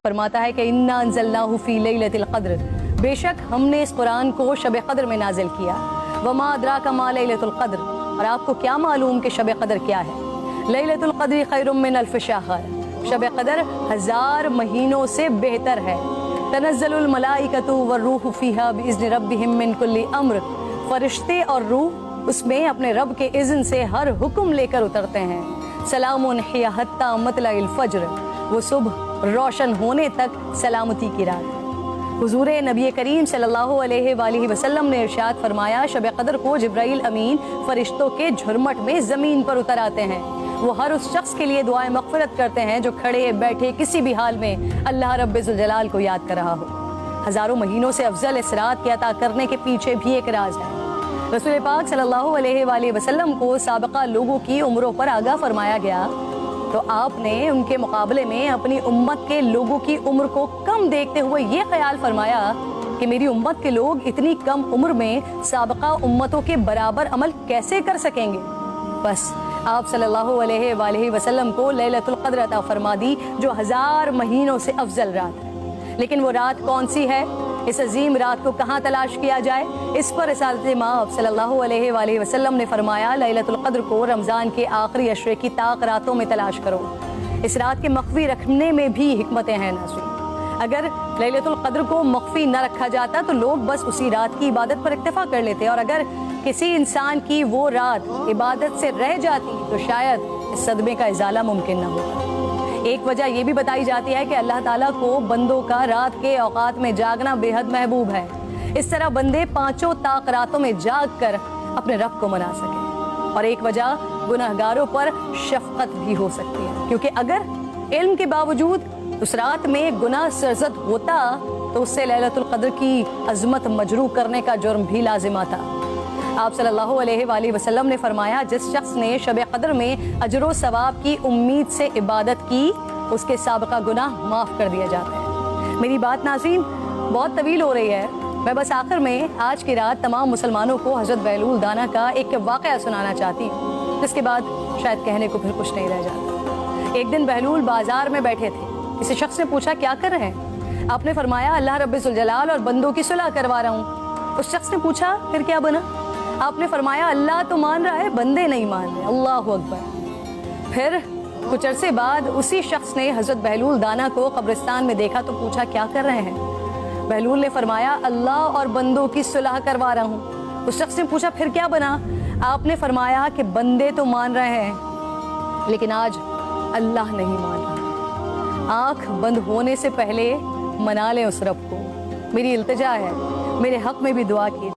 فرماتا ہے کہ انا انزلناہ فی لیلۃ القدر، بے شک ہم نے اس قرآن کو شب قدر میں نازل کیا۔ وما ادراک ما لیلۃ القدر، اور آپ کو کیا معلوم کہ شب قدر کیا ہے؟ لیلۃ القدر خیر من الف شہر، شب قدر 1000 مہینوں سے بہتر ہے۔ تنزل الملائکۃ والروح فیہا باذن ربہم من کل امر، فرشتے اور روح اس میں اپنے رب کے اذن سے ہر حکم لے کر اترتے ہیں۔ سلام ہی حتی مطلع الفجر، وہ صبح روشن ہونے تک سلامتی کی رات۔ حضور نبی کریم صلی اللہ علیہ وآلہ وسلم نے ارشاد فرمایا، شب قدر کو جبرائیل امین فرشتوں کے جھرمٹ میں زمین پر اتر آتے ہیں۔ وہ ہر اس شخص کے لیے دعائیں مغفرت کرتے ہیں جو کھڑے بیٹھے کسی بھی حال میں اللہ رب ذوالجلال کو یاد کر رہا ہو۔ ہزاروں مہینوں سے افضل اس رات کے عطا کرنے کے پیچھے بھی ایک راز ہے۔ رسول پاک صلی اللہ علیہ وآلہ وسلم کو سابقہ لوگوں کی عمروں پر آگاہ فرمایا گیا، تو آپ نے ان کے مقابلے میں اپنی امت کے لوگوں کی عمر کو کم دیکھتے ہوئے یہ خیال فرمایا کہ میری امت کے لوگ اتنی کم عمر میں سابقہ امتوں کے برابر عمل کیسے کر سکیں گے؟ بس آپ صلی اللہ علیہ وآلہ وسلم کو لیلۃ القدر عطا فرما دی، جو 1000 مہینوں سے افضل رات ہے۔ لیکن وہ رات کون سی ہے؟ اس عظیم رات کو کہاں تلاش کیا جائے؟ اس پر رسالت مآب صلی اللہ علیہ وآلہ وسلم نے فرمایا، لیلۃ القدر کو رمضان کے آخری عشرے کی طاق راتوں میں تلاش کرو۔ اس رات کے مخفی رکھنے میں بھی حکمتیں ہیں ناظرین۔ اگر لیلۃ القدر کو مخفی نہ رکھا جاتا تو لوگ بس اسی رات کی عبادت پر اکتفا کر لیتے، اور اگر کسی انسان کی وہ رات عبادت سے رہ جاتی تو شاید اس صدمے کا ازالہ ممکن نہ ہوتا۔ ایک وجہ یہ بھی بتائی جاتی ہے کہ اللہ تعالیٰ کو بندوں کا رات کے اوقات میں جاگنا بے حد محبوب ہے، اس طرح بندے 5 طاق راتوں میں جاگ کر اپنے رب کو منا سکیں۔ اور ایک وجہ گناہگاروں پر شفقت بھی ہو سکتی ہے، کیونکہ اگر علم کے باوجود اس رات میں گناہ سرزد ہوتا تو اس سے لیلۃ القدر کی عظمت مجروح کرنے کا جرم بھی لازم آتا۔ آپ صلی اللہ علیہ وآلہ وسلم نے فرمایا، جس شخص نے شب قدر میں اجر و ثواب کی امید سے عبادت کی، اس کے سابقہ گناہ معاف کر دیا جاتا ہے۔ میری بات ناظرین بہت طویل ہو رہی ہے، میں بس آخر میں آج کی رات تمام مسلمانوں کو حضرت بہلول دانا کا ایک واقعہ سنانا چاہتی ہوں، جس کے بعد شاید کہنے کو پھر کچھ نہیں رہ جاتا۔ ایک دن بہلول بازار میں بیٹھے تھے، کسی شخص نے پوچھا کیا کر رہے ہیں؟ آپ نے فرمایا اللہ رب ذوالجلال اور بندوں کی صلح کروا رہا ہوں۔ اس شخص نے پوچھا پھر کیا بنا؟ آپ نے فرمایا اللہ تو مان رہا ہے، بندے نہیں مان رہے۔ اللہ اکبر۔ پھر کچھ عرصے بعد اسی شخص نے حضرت بہلول دانا کو قبرستان میں دیکھا تو پوچھا کیا کر رہے ہیں؟ بہلول نے فرمایا اللہ اور بندوں کی صلح کروا رہا ہوں۔ اس شخص نے پوچھا پھر کیا بنا؟ آپ نے فرمایا کہ بندے تو مان رہے ہیں لیکن آج اللہ نہیں مان رہا۔ آنکھ بند ہونے سے پہلے منا لیں اس رب کو۔ میری التجا ہے، میرے حق میں بھی دعا کیجیے۔